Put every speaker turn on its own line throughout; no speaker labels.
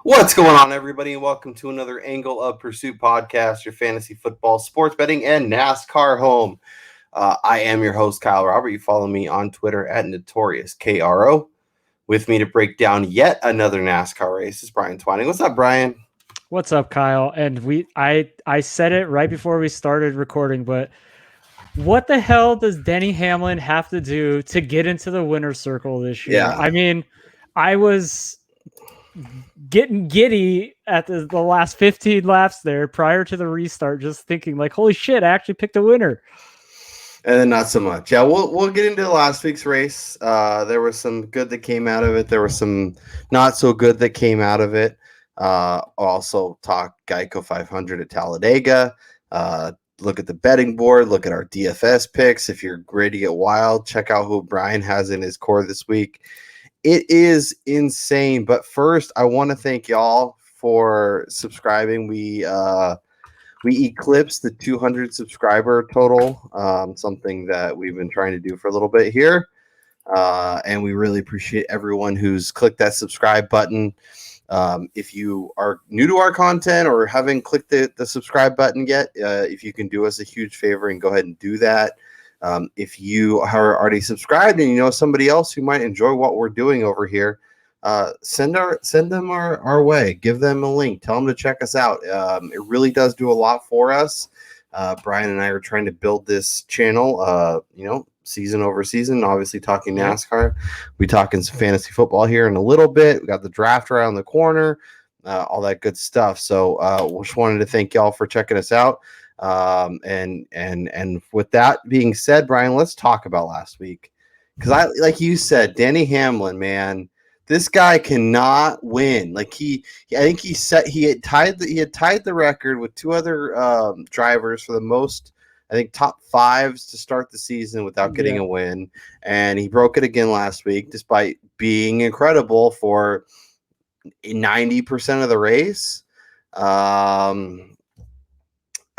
What's going on, everybody? Welcome to another Angle of Pursuit podcast, your fantasy football, sports betting, and NASCAR home. I am your host, Kyle Robert. You follow me on Twitter at NotoriousKRO. With me to break down yet another NASCAR race is Brian Twining. What's up, Brian?
What's up, Kyle? And I said it right before we started recording, but what the hell does Denny Hamlin have to do to get into the winner's circle this year?
Yeah.
I mean, I was getting giddy at the last 15 laps there prior to the restart, just thinking like, holy shit, I actually picked a winner.
And then not so much. Yeah, we'll get into last week's race. There was some good that came out of it. There was some not so good that came out of it. Also talk Geico 500 at Talladega. Look at the betting board. Look at our DFS picks. If you're ready to get wild, check out who Brian has in his core this week. It is insane. But first, I want to thank y'all for subscribing. We eclipsed the 200 subscriber total, something that we've been trying to do for a little bit here. And we really appreciate everyone who's clicked that subscribe button. If you are new to our content or haven't clicked the subscribe button yet, if you can do us a huge favor and go ahead and do that. If you are already subscribed and you know somebody else who might enjoy what we're doing over here, send them our way. Give them a link. Tell them to check us out. It really does do a lot for us. Brian and I are trying to build this channel, season over season, obviously talking NASCAR. We talking some fantasy football here in a little bit. We got the draft around the corner, all that good stuff. So just wanted to thank y'all for checking us out. And with that being said, Brian, let's talk about last week. Because like you said, Denny Hamlin, man, this guy cannot win. Like I think he had tied the record with two other drivers for the most, I think, top fives to start the season without getting a win. And he broke it again last week, despite being incredible for 90% of the race.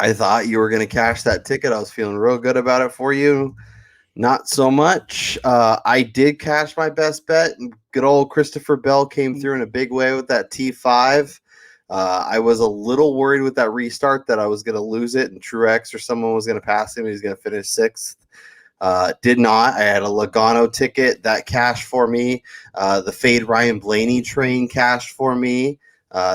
I thought you were going to cash that ticket. I was feeling real good about it for you. Not so much. I did cash my best bet. Good old Christopher Bell came through in a big way with that T5. I was a little worried with that restart that I was going to lose it and Truax or someone was going to pass him. He was going to finish sixth. Did not. I had a Logano ticket that cashed for me. The Fade Ryan Blaney train cashed for me.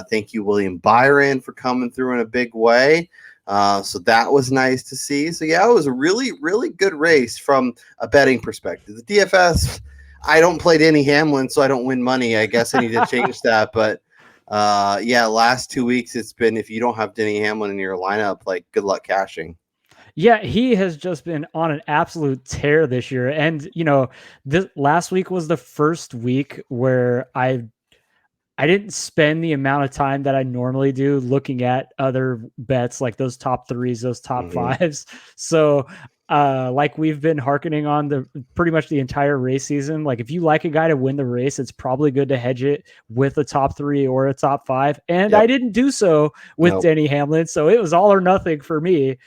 Thank you, William Byron, for coming through in a big way. So that was nice to see. So yeah, it was a really, really good race from a betting perspective. The DFS, I don't play Denny Hamlin, so I don't win money. I guess I need to change that. But last 2 weeks it's been, if you don't have Denny Hamlin in your lineup, like, good luck cashing.
Yeah, he has just been on an absolute tear this year. And, this last week was the first week where I didn't spend the amount of time that I normally do looking at other bets, like those top threes, those top fives. So, like we've been hearkening on pretty much the entire race season. Like, if you like a guy to win the race, it's probably good to hedge it with a top three or a top five. And I didn't do so with Denny Hamlin. So it was all or nothing for me.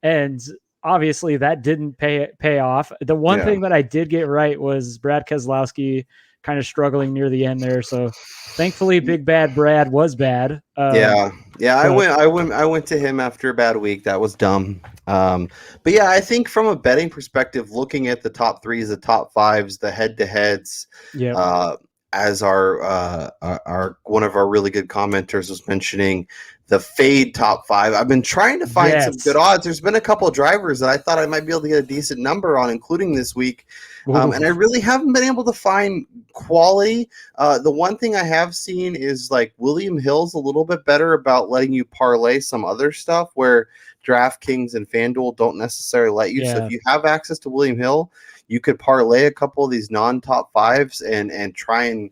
And obviously that didn't pay off. The one thing that I did get right was Brad Keselowski kind of struggling near the end there. So thankfully Big Bad Brad was bad.
I went to him after a bad week. That was dumb. But yeah, I think from a betting perspective, looking at the top threes, the top fives, the head-to-heads, as our one of our really good commenters was mentioning, the Fade top five. I've been trying to find some good odds. There's been a couple of drivers that I thought I might be able to get a decent number on, including this week. And I really haven't been able to find quality. The one thing I have seen is, like, William Hill's a little bit better about letting you parlay some other stuff where DraftKings and FanDuel don't necessarily let you. So if you have access to William Hill, you could parlay a couple of these non-top fives and try and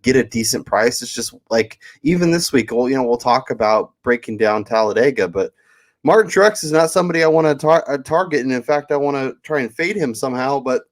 get a decent price. It's just like, even this week, we'll talk about breaking down Talladega, but Martin Truax is not somebody I want to target. And in fact, I want to try and fade him somehow, but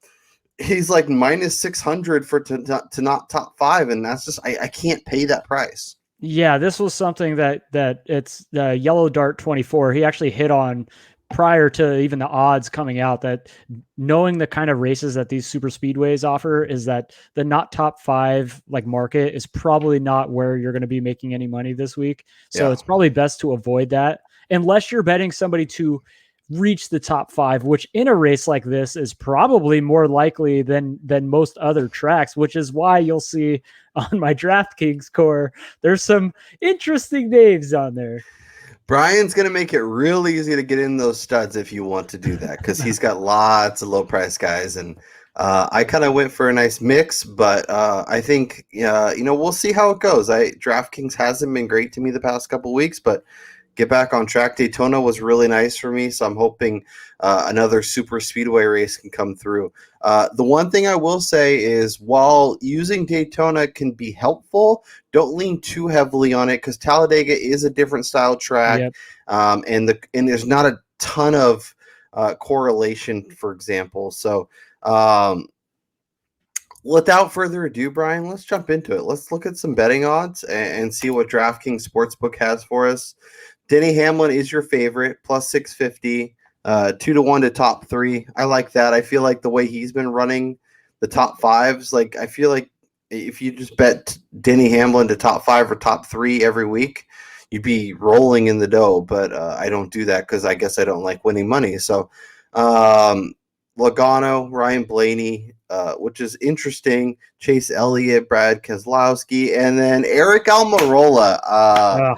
he's like minus 600 to not top five. And that's just, I can't pay that price.
Yeah, this was something that it's Yellow Dart 24. He actually hit on prior to even the odds coming out, that knowing the kind of races that these super speedways offer is that the not top 5 like market is probably not where you're going to be making any money this week. So
Yeah.
it's probably best to avoid that unless you're betting somebody to reach the top 5, which in a race like this is probably more likely than most other tracks, which is why you'll see on my DraftKings core there's some interesting names on there.
Brian's going to make it real easy to get in those studs if you want to do that, because he's got lots of low price guys. And I kind of went for a nice mix, but I think, we'll see how it goes. DraftKings hasn't been great to me the past couple weeks, but get back on track. Daytona was really nice for me, so I'm hoping another super speedway race can come through. The one thing I will say is, while using Daytona can be helpful, don't lean too heavily on it, because Talladega is a different style track,
Yep.
and there's not a ton of correlation, for example. So without further ado, Brian, let's jump into it. Let's look at some betting odds and see what DraftKings Sportsbook has for us. Denny Hamlin is your favorite, plus 650, 2-1 to top 3. I like that. I feel like the way he's been running the top 5s, like I feel like if you just bet Denny Hamlin to top 5 or top 3 every week, you'd be rolling in the dough. But I don't do that because I guess I don't like winning money. So Logano, Ryan Blaney, which is interesting. Chase Elliott, Brad Keselowski, and then Eric Almirola.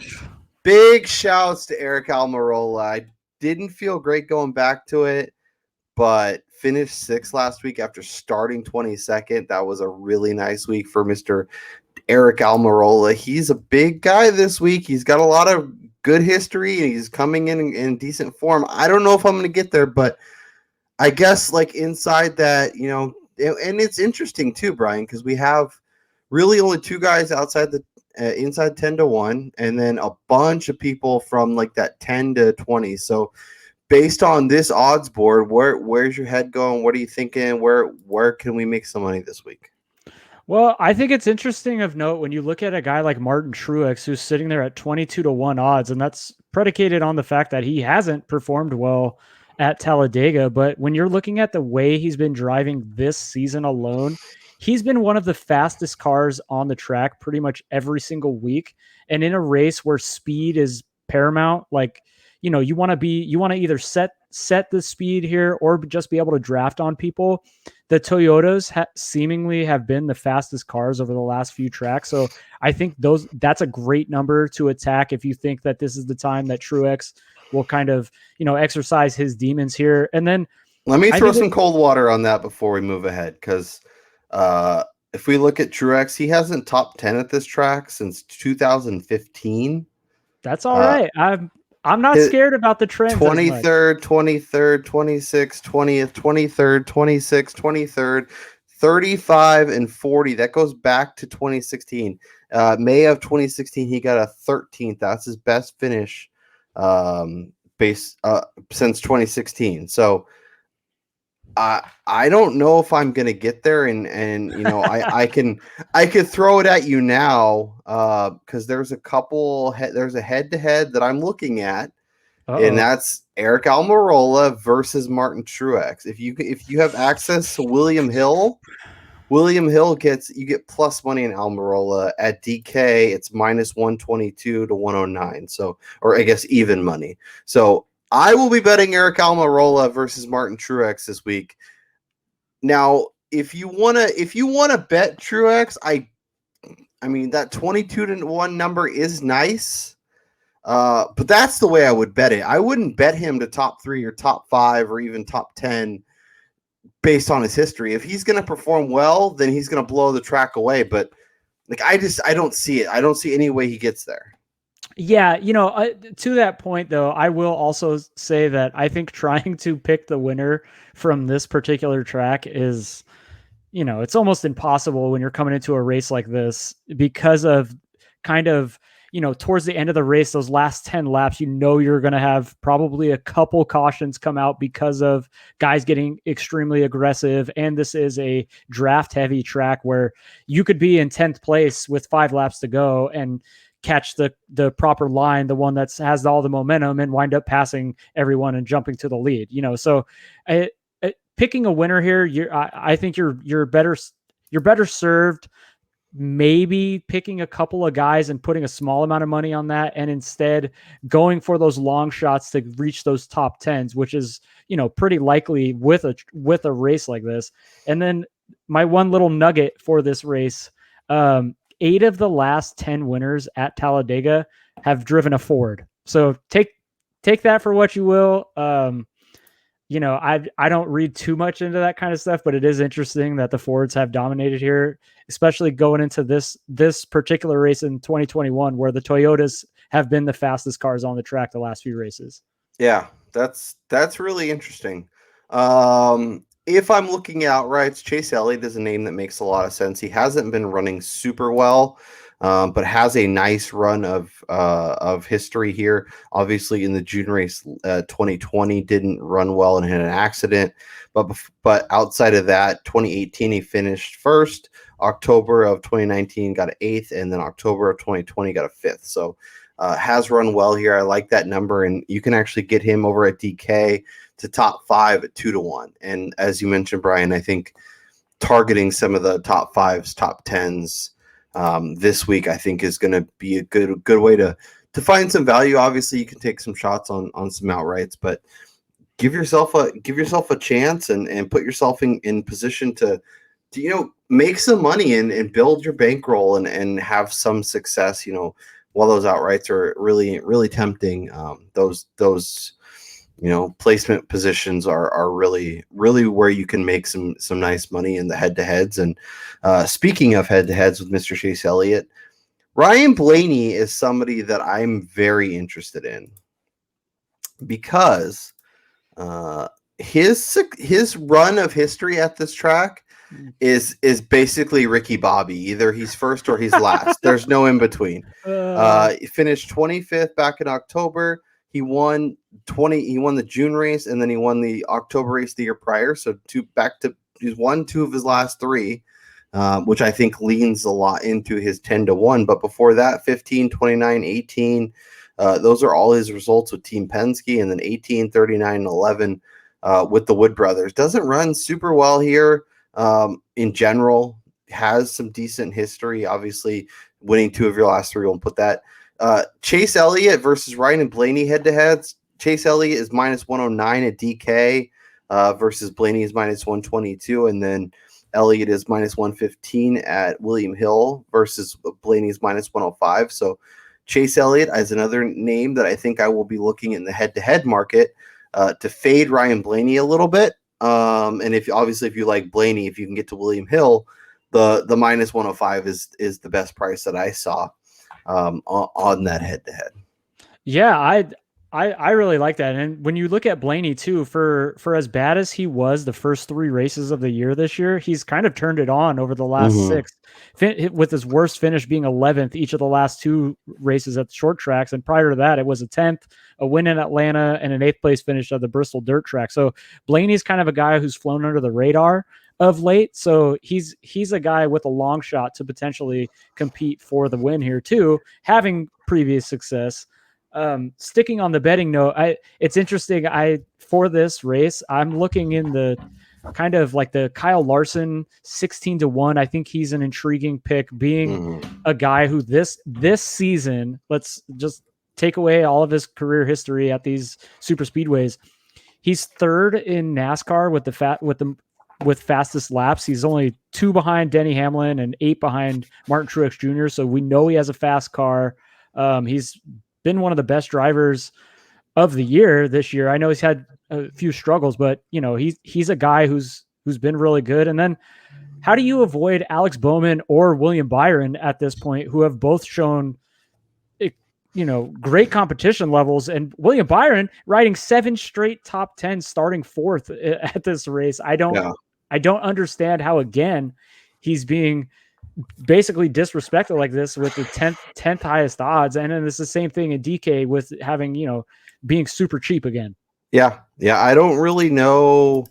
Big shouts to Eric Almirola. I didn't feel great going back to it, but finished 6th last week after starting 22nd. That was a really nice week for Mr. Eric Almirola. He's a big guy this week. He's got a lot of good history, and he's coming in decent form. I don't know if I'm going to get there, but I guess like inside that, and it's interesting too, Brian, because we have really only 2 guys outside the inside 10 to 1, and then a bunch of people from like that 10 to 20. So based on this odds board, where's your head going? What are you thinking? Where can we make some money this week?
Well, I think it's interesting of note when you look at a guy like Martin Truex, who's sitting there at 22 to 1 odds, and that's predicated on the fact that he hasn't performed well at Talladega. But when you're looking at the way he's been driving this season alone, he's been one of the fastest cars on the track pretty much every single week. And in a race where speed is paramount, like, you want to either set the speed here or just be able to draft on people. The Toyotas seemingly have been the fastest cars over the last few tracks. So I think that's a great number to attack if you think that this is the time that Truex will kind of, exercise his demons here. And then
let me throw some cold water on that before we move ahead, because if we look at Truex, he hasn't top 10 at this track since 2015.
That's all right. I'm not scared about the trend.
23rd, 23rd, 26th, 20th, 23rd, 26th, 23rd, 35 and 40. That goes back to 2016. May of 2016, he got a 13th. That's his best finish since 2016. So I don't know if I'm gonna get there, and I could throw it at you now because there's a head-to-head that I'm looking at. And that's Eric Almirola versus Martin Truex. If you have access to William Hill you get plus money in Almirola. At DK, it's minus 122 to 109. So, or I guess even money. So I will be betting Eric Almirola versus Martin Truex this week. Now, if you wanna bet Truex, I mean that 22 to 1 number is nice. But that's the way I would bet it. I wouldn't bet him to top 3 or top 5 or even top 10 based on his history. If he's going to perform well, then he's going to blow the track away. But like, I don't see it. I don't see any way he gets there.
Yeah, to that point, though, I will also say that I think trying to pick the winner from this particular track is, it's almost impossible when you're coming into a race like this because of kind of towards the end of the race, those last 10 laps, you're going to have probably a couple cautions come out because of guys getting extremely aggressive. And this is a draft heavy track where you could be in 10th place with 5 laps to go and catch the proper line, the one that has all the momentum, and wind up passing everyone and jumping to the lead. So picking a winner here, I think you're better served maybe picking a couple of guys and putting a small amount of money on that, and instead going for those long shots to reach those top 10s, which is, pretty likely with a race like this. And then my one little nugget for this race, 8 of the last 10 winners at Talladega have driven a Ford. So take that for what you will. I don't read too much into that kind of stuff, but it is interesting that the Fords have dominated here, especially going into this particular race in 2021, where the Toyotas have been the fastest cars on the track the last few races.
Yeah, that's really interesting. If I'm looking at outrights, Chase Elliott is a name that makes a lot of sense. He hasn't been running super well, but has a nice run of history here. Obviously, in the June race, 2020 didn't run well and had an accident. But outside of that, 2018 he finished first. October of 2019 got an 8th, and then October of 2020 got a 5th. So has run well here. I like that number, and you can actually get him over at DK to top 5 at 2-1. And as you mentioned, Brian, I think targeting some of the top 5s, top 10s this week, I think is going to be a good way to find some value. Obviously, you can take some shots on some outrights, but give yourself a chance and put yourself in position to make some money and build your bankroll and have some success. While those outrights are really, really tempting, those placement positions are really, really where you can make some nice money in the head-to-heads. And speaking of head-to-heads with Mr. Chase Elliott, Ryan Blaney is somebody that I'm very interested in because his run of history at this track is basically Ricky Bobby. Either he's first or he's last. There's no in between. He finished 25th back in October. He won the June race, and then he won the October race the year prior. So he's won 2 of his last 3, which I think leans a lot into his 10-1. But before that, 15, 29, 18, those are all his results with Team Penske, and then 18, 39, 11 with the Wood brothers. Doesn't run super well here in general. Has some decent history. Obviously, winning 2 of your last 3 won't put that. Chase Elliott versus Ryan Blaney head-to-heads. Chase Elliott is minus 109 at DK versus Blaney is minus 122, and then Elliott is minus 115 at William Hill versus Blaney's minus 105. So Chase Elliott is another name that I think I will be looking in the head-to-head market to fade Ryan Blaney a little bit. And if you like Blaney, if you can get to William Hill, the minus 105 is the best price that I saw on that head-to-head.
Yeah, I really like that. And when you look at Blaney too, for as bad as he was the first 3 races of the year this year, he's kind of turned it on over the last 6, with his worst finish being 11th each of the last 2 races at the short tracks. And prior to that, it was a 10th, a win in Atlanta, and an 8th place finish at the Bristol dirt track. So Blaney's kind of a guy who's flown under the radar of late. So he's a guy with a long shot to potentially compete for the win here too, having previous success. Sticking on the betting note, it's interesting. For this race, I'm looking in the kind of like the Kyle Larson 16-1. I think he's an intriguing pick, being a guy who this season, let's just take away all of his career history at these super speedways. He's 3rd in NASCAR with fastest laps. He's only 2 behind Denny Hamlin and 8 behind Martin Truex Jr. So we know he has a fast car. He's been one of the best drivers of the year this year. I know he's had a few struggles, but he's a guy who's been really good. And then how do you avoid Alex Bowman or William Byron at this point, who have both shown great competition levels, and William Byron riding 7 straight top 10, starting 4th at this race. I don't understand how, again, he's being basically disrespected like this with the 10th highest odds. And then it's the same thing in DK with having, being super cheap again.
Yeah. I don't really know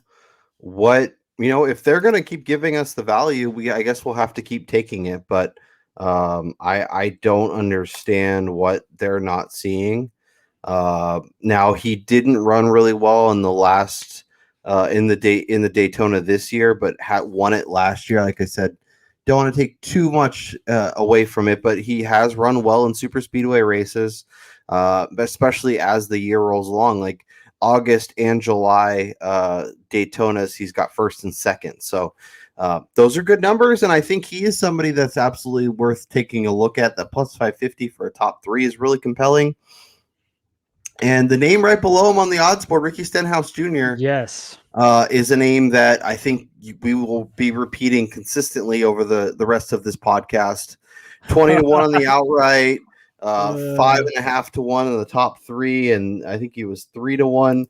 what, if they're going to keep giving us the value, I guess we'll have to keep taking it. But I don't understand what they're not seeing. Now he didn't run really well in the last in the Daytona this year, but had won it last year. Like I said, don't want to take too much away from it, but he has run well in super speedway races, especially as the year rolls along. Like August and July Daytonas, he's got first and second. So those are good numbers, and I think he is somebody that's absolutely worth taking a look at. The plus 550 for a top 3 is really compelling. And the name right below him on the odds board, Ricky Stenhouse Jr.,
yes,
is a name that I think we will be repeating consistently over the rest of this podcast. 20 to 1 on the outright, 5.5 to 1 on the top 3, and I think he was 3 to 1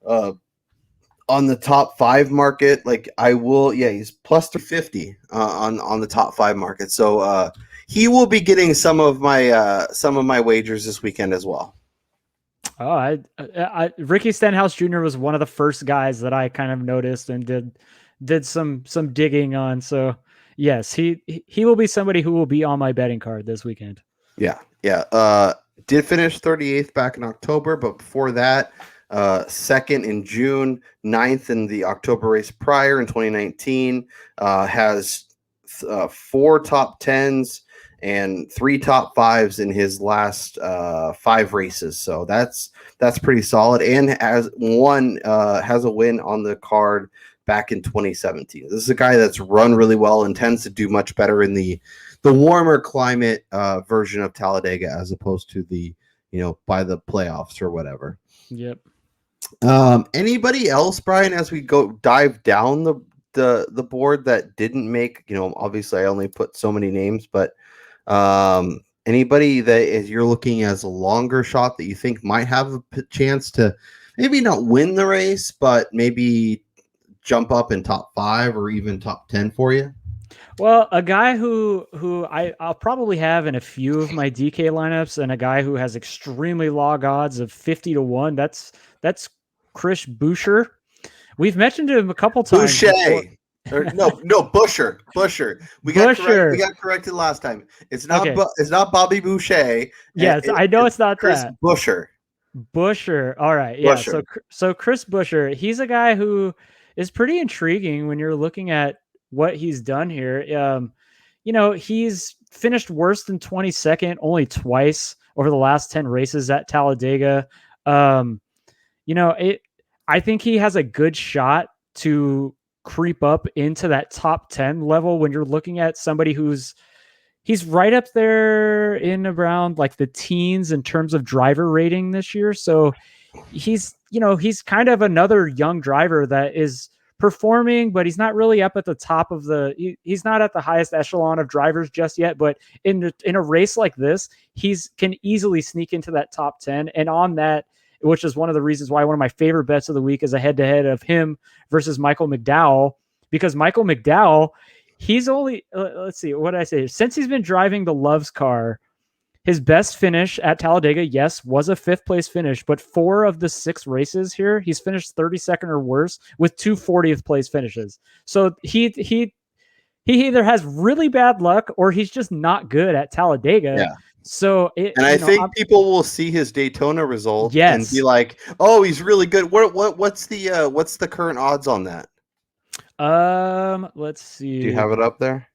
on the top 5 market. Like he's plus 350 on the top 5 market. So he will be getting some of my wagers this weekend as well.
Oh, Ricky Stenhouse Jr. was one of the first guys that I kind of noticed and did some digging on. So yes, he will be somebody who will be on my betting card this weekend.
Yeah. Did finish 38th back in October, but before that, 2nd in June, 9th in the October race prior in 2019. Has 4 top 10s and 3 top 5s in his last 5 races. So that's pretty solid, and has a win on the card back in 2017. This is a guy that's run really well and tends to do much better in the warmer climate version of Talladega as opposed to the, by the playoffs or whatever.
Yep.
Anybody else, Brian, as we go dive down the board that didn't make, obviously I only put so many names, but anybody that you're looking as a longer shot that you think might have a chance to maybe not win the race, but maybe jump up in top 5 or even top 10 for you?
Well, a guy who I'll probably have in a few of my DK lineups, and a guy who has extremely log odds of 50 to 1. That's Chris Buescher. We've mentioned him a couple times.
Buscher. We got corrected last time. It's not
okay.
It's not Bobby Boucher.
Yes, I know it's not
Chris
that.
Buescher.
All right. Yeah.
Buescher.
So Chris Buescher, he's a guy who is pretty intriguing when you're looking at what he's done here. He's finished worse than 22nd only twice over the last 10 races at Talladega. I think he has a good shot to creep up into that top 10 level when you're looking at somebody he's right up there in around like the teens in terms of driver rating this year. So he's kind of another young driver that is performing, but he's not really up at the top of he's not at the highest echelon of drivers just yet. But in a race like this, can easily sneak into that top 10. And on that, which is one of the reasons why one of my favorite bets of the week is a head-to-head of him versus Michael McDowell, because Michael McDowell, he's only, let's see, what did I say? Since he's been driving the Love's car, his best finish at Talladega, yes, was a 5th place finish, but 4 of the 6 races here, he's finished 32nd or worse with 2 40th place finishes. So he either has really bad luck or he's just not good at Talladega.
Yeah.
So
I think people will see his Daytona result and be like, "Oh, he's really good." What's the current odds on that?
Let's see.
Do you have it up there?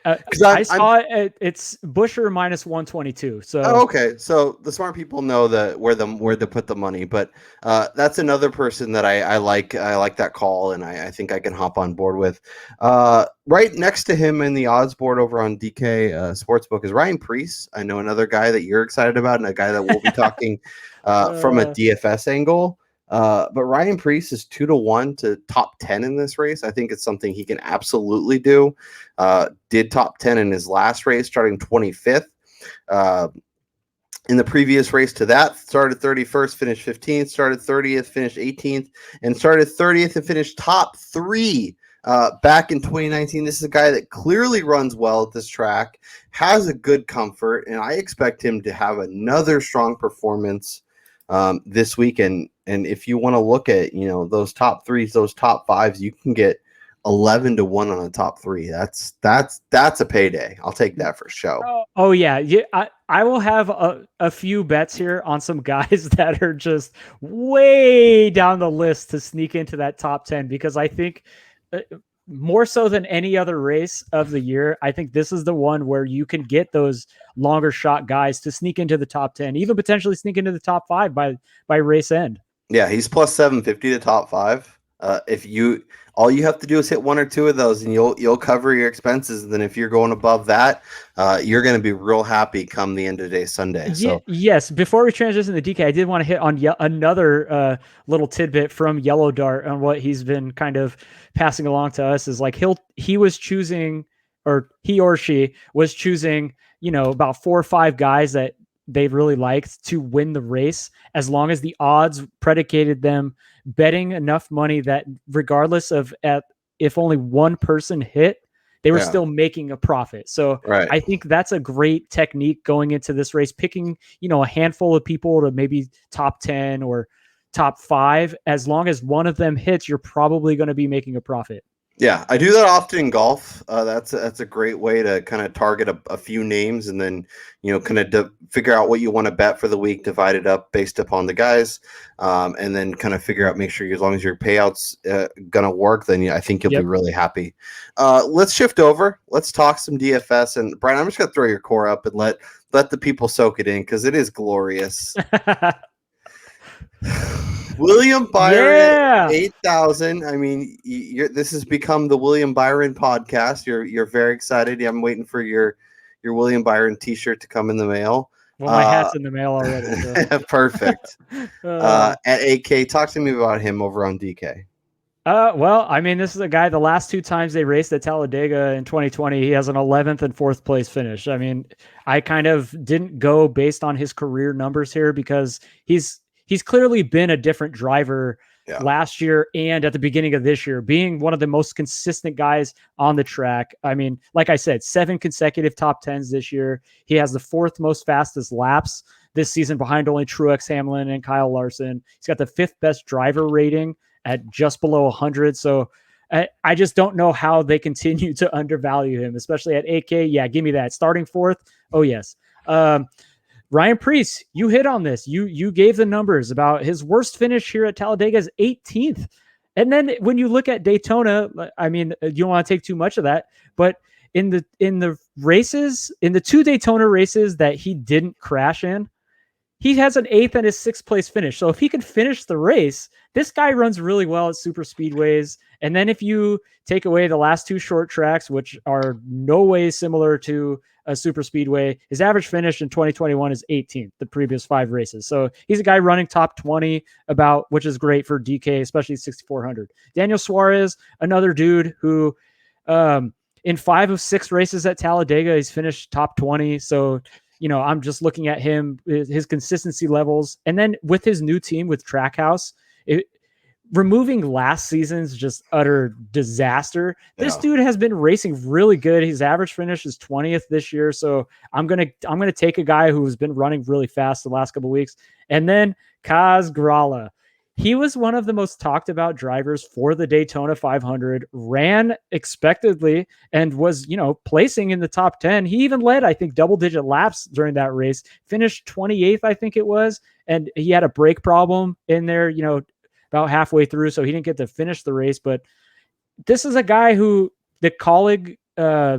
I saw it's Buescher minus 122. So
okay. So the smart people know where to put the money, but that's another person that I like. I like that call, and I think I can hop on board with. Right next to him in the odds board over on DK Sportsbook is Ryan Preece. I know another guy that you're excited about, and a guy that we'll be talking from a DFS angle. But Ryan Preece is 2 to 1 to top 10 in this race. I think it's something he can absolutely do. Did top 10 in his last race, starting 25th. In the previous race to that, started 31st, finished 15th, started 30th, finished 18th, and started 30th and finished top 3 Back in 2019, this is a guy that clearly runs well at this track, has a good comfort, and I expect him to have another strong performance this weekend. And if you want to look at, those top threes, those top fives, you can get 11-1 on the top three. That's a payday. I'll take that for show.
Oh yeah. I will have a few bets here on some guys that are just way down the list to sneak into that top 10, because I think more so than any other race of the year, I think this is the one where you can get those longer shot guys to sneak into the top 10, even potentially sneak into the top 5 by race end.
Yeah, he's plus 750 to top 5. All you have to do is hit one or two of those, and you'll cover your expenses. And then if you're going above that, you're going to be real happy come the end of day Sunday. So
yes, before we transition to DK, I did want to hit on another little tidbit from Yellow Dart on what he's been kind of passing along to us. Is like he was choosing, or he or she was choosing, about 4 or 5 guys that they really liked to win the race, as long as the odds predicated them betting enough money that regardless of if only one person hit, they were still making a profit. So I think that's a great technique going into this race, picking, a handful of people to maybe top 10 or top 5. As long as one of them hits, you're probably going to be making a profit.
Yeah, I do that often in golf. That's a great way to kind of target a few names, and then kind of figure out what you want to bet for the week, divide it up based upon the guys, and then kind of figure out, make sure as long as your payouts gonna work, then I think you'll be really happy. Let's shift over. Let's talk some DFS. And Brian, I'm just gonna throw your core up and let the people soak it in, because it is glorious. William Byron, 8,000. I mean, this has become the William Byron podcast. You're very excited. I'm waiting for your William Byron T-shirt to come in the mail.
Well, my hat's in the mail already. So.
Perfect. At 8K, talk to me about him over on DK.
Well, I mean, this is a guy, the last 2 times they raced at Talladega in 2020, he has an 11th and 4th place finish. I mean, I kind of didn't go based on his career numbers here, because he's clearly been a different driver last year and at the beginning of this year, being one of the most consistent guys on the track. I mean, like I said, 7 consecutive top 10s this year. He has the 4th most fastest laps this season, behind only Truax, Hamlin, and Kyle Larson. He's got the 5th best driver rating at just below 100. So I just don't know how they continue to undervalue him, especially at 8K. Yeah, give me that. Starting 4th. Oh, yes. Ryan Preece, you hit on this. You gave the numbers about his worst finish here at Talladega is 18th. And then when you look at Daytona, I mean, you don't want to take too much of that, but in the races, in the 2 Daytona races that he didn't crash in, he has an 8th and his 6th place finish. So if he can finish the race, this guy runs really well at super speedways. And then if you take away the last 2 short tracks, which are no way similar to a super speedway, his average finish in 2021 is 18th, the previous 5 races. So he's a guy running top 20 about, which is great for DK, especially 6,400. Daniel Suarez, another dude who, in 5 of 6 races at Talladega, he's finished top 20. So, I'm just looking at him, his consistency levels. And then with his new team with Trackhouse, removing last season's just utter disaster, this dude has been racing really good. His average finish is 20th this year. So I'm gonna take a guy who's been running really fast the last couple of weeks. And then Kaz Grala. He was one of the most talked about drivers for the Daytona 500, ran expectedly and was, placing in the top 10. He even led, I think, double-digit laps during that race, finished 28th, I think it was. And he had a brake problem in there, about halfway through, so he didn't get to finish the race. But this is a guy who the Colleague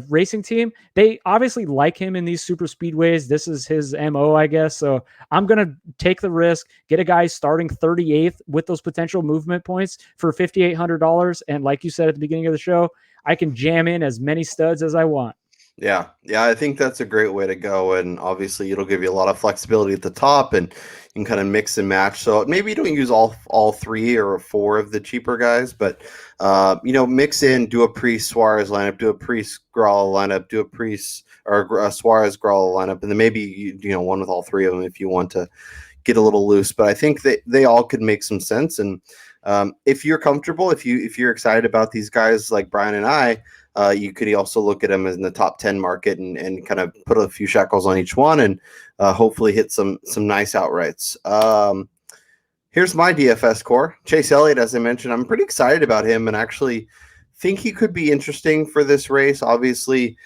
racing team, they obviously like him in these super speedways. This is his MO, I guess. So I'm going to take the risk, get a guy starting 38th with those potential movement points for $5,800. And like you said at the beginning of the show, I can jam in as many studs as I want.
Yeah, I think that's a great way to go, and obviously it'll give you a lot of flexibility at the top, and you can kind of mix and match. So maybe you don't use all 3 or 4 of the cheaper guys, but mix in, do a Preece Suarez lineup, do a Preece Grala lineup, do a Preece or Suarez Grala lineup, and then maybe one with all 3 of them if you want to get a little loose. But I think that they all could make some sense, and If you're comfortable, if you're excited about these guys like Brian and I, you could also look at them in the top 10 market and kind of put a few shekels on each one and hopefully hit some nice outrights. Here's my DFS core. Chase Elliott, as I mentioned, I'm pretty excited about him and actually think he could be interesting for this race. Obviously,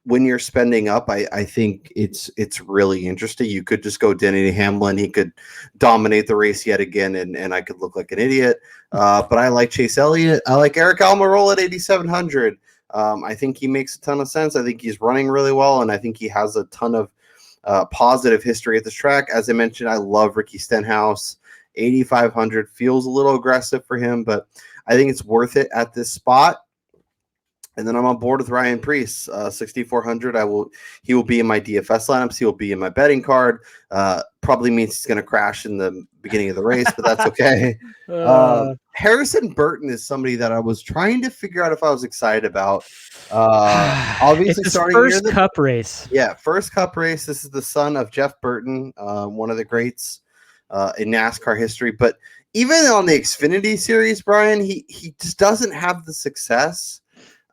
when you're spending up, I think it's really interesting. You could just go Denny Hamlin. He could dominate the race yet again, and I could look like an idiot. But I like Chase Elliott. I like Eric Almirola at 8,700. I think he makes a ton of sense. I think he's running really well, and I think he has a ton of positive history at this track. As I mentioned, I love Ricky Stenhouse. 8,500 feels a little aggressive for him, but I think it's worth it at this spot. And then I'm on board with Ryan Preece, 6,400. He will be in my DFS lineups. He will be in my betting card. Probably means he's going to crash in the beginning of the race, but that's okay. Harrison Burton is somebody that I was trying to figure out if I was excited about. Obviously,
it's his
starting
first Cup race.
Yeah, first Cup race. This is the son of Jeff Burton, one of the greats in NASCAR history. But even on the Xfinity Series, Brian, he just doesn't have the success.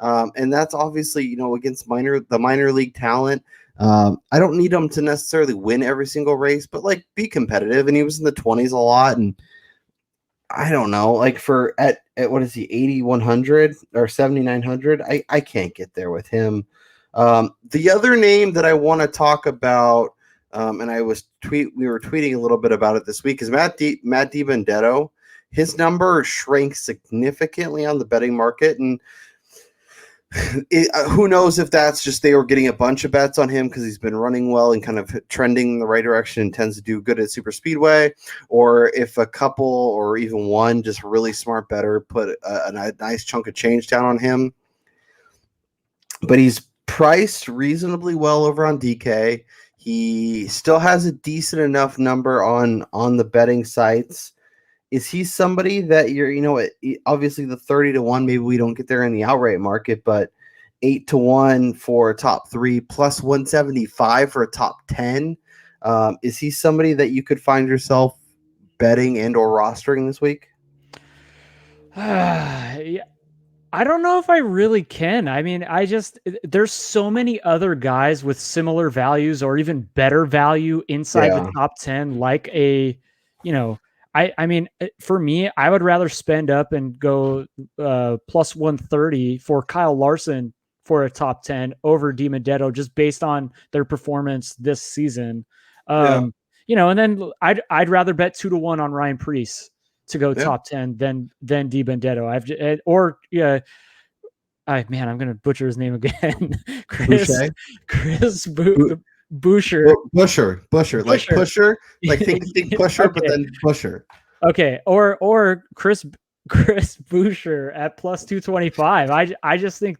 And that's obviously, against the minor league talent. I don't need him to necessarily win every single race, but be competitive. And he was in the 20s a lot. And I don't know, at what is he, 8,100 or 7,900? I can't get there with him. The other name that I want to talk about, and we were tweeting a little bit about it this week, is Matt DiBenedetto. His number shrank significantly on the betting market, and who knows if that's just they were getting a bunch of bets on him because he's been running well and kind of trending in the right direction and tends to do good at super speedway, or if a couple or even one just really smart bettor put a nice chunk of change down on him. But he's priced reasonably well over on DK. He still has a decent enough number on the betting sites. Is he somebody that obviously the 30-1, maybe we don't get there in the outright market, but 8-1 for a top 3 plus 175 for a top 10. Is he somebody that you could find yourself betting and or rostering this week?
Yeah. I don't know if I really can. I mean, there's so many other guys with similar values or even better value inside the top 10, like I mean, for me, I would rather spend up and go plus 130 for Kyle Larson for a top 10 over DiBenedetto, just based on their performance this season. And then I'd rather bet 2-1 on Ryan Preece to go top 10 than DiBenedetto. I'm going to butcher his name again. Chris Buescher.
Busher. Like pusher, like think pusher, okay. But then Busher.
Okay. Or Chris Buescher at plus 225. I just think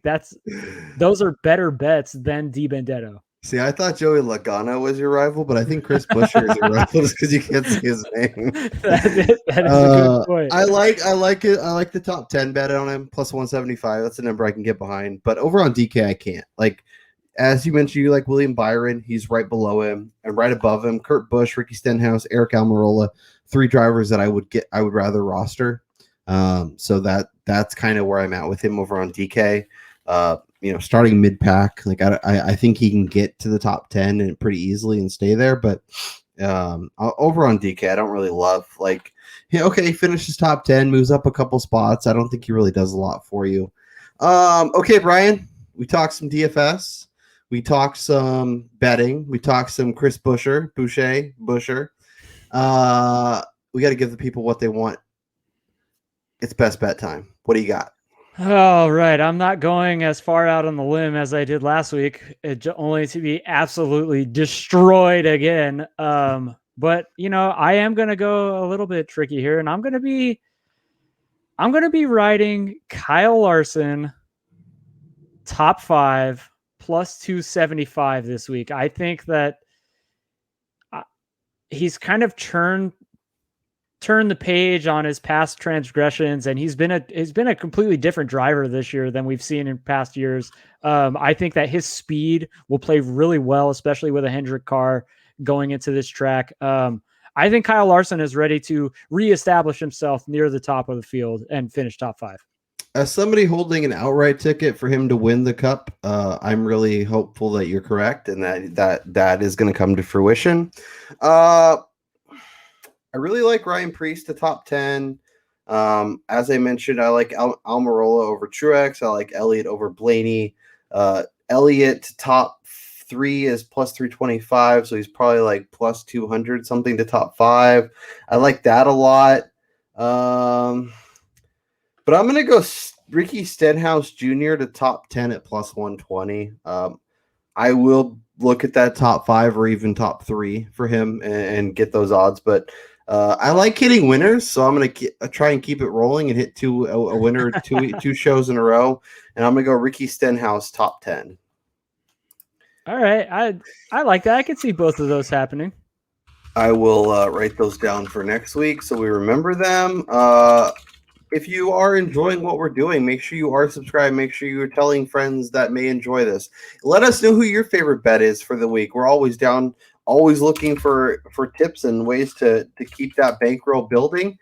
those are better bets than DiBenedetto.
See, I thought Joey Logano was your rival, but I think Chris Buescher is your rival just because you can't see his name.
That is a good point.
I like it. I like the top 10 bet on him, plus 175. That's a number I can get behind. But over on DK, I can't. As you mentioned, you like William Byron. He's right below him, and right above him, Kurt Busch, Ricky Stenhouse, Eric Almirola. 3 drivers that I would rather roster. So that's kind of where I'm at with him over on DK. Starting mid pack, I think he can get to the top 10 and pretty easily and stay there. But over on DK, I don't really love he finishes top 10, moves up a couple spots. I don't think he really does a lot for you. Okay, Brian, we talked some DFS. We talked some betting. We talked some Chris Buescher. We got to give the people what they want. It's best bet time. What do you got?
All right. I'm not going as far out on the limb as I did last week, only to be absolutely destroyed again. But I am going to go a little bit tricky here, and I'm going to be riding Kyle Larson top 5 plus 275 this week. I think that he's kind of turned the page on his past transgressions, and he's been a completely different driver this year than we've seen in past years. I think that his speed will play really well, especially with a Hendrick car going into this track. I I think Kyle Larson is ready to reestablish himself near the top of the field and finish top 5.
As somebody holding an outright ticket for him to win the Cup, I'm really hopeful that you're correct and that is going to come to fruition. I really like Ryan Preece to top 10. As I mentioned, I like Almirola over Truax. I like Elliott over Blaney. Elliott to top 3 is plus 325, so he's probably like plus 200 something to top 5. I like that a lot. But I'm going to go Ricky Stenhouse Jr. to top 10 at plus 120. I will look at that top 5 or even top 3 for him and get those odds. But I like hitting winners, so I'm going to try and keep it rolling and hit a winner two shows in a row. And I'm going to go Ricky Stenhouse top 10.
All right. I like that. I could see both of those happening.
I will write those down for next week so we remember them. If you are enjoying what we're doing, make sure you are subscribed. Make sure you're telling friends that may enjoy this. Let us know who your favorite bet is for the week. We're always looking for tips and ways to keep that bankroll building.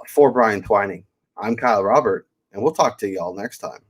For Brian Twining, I'm Kyle Robert, and we'll talk to y'all next time.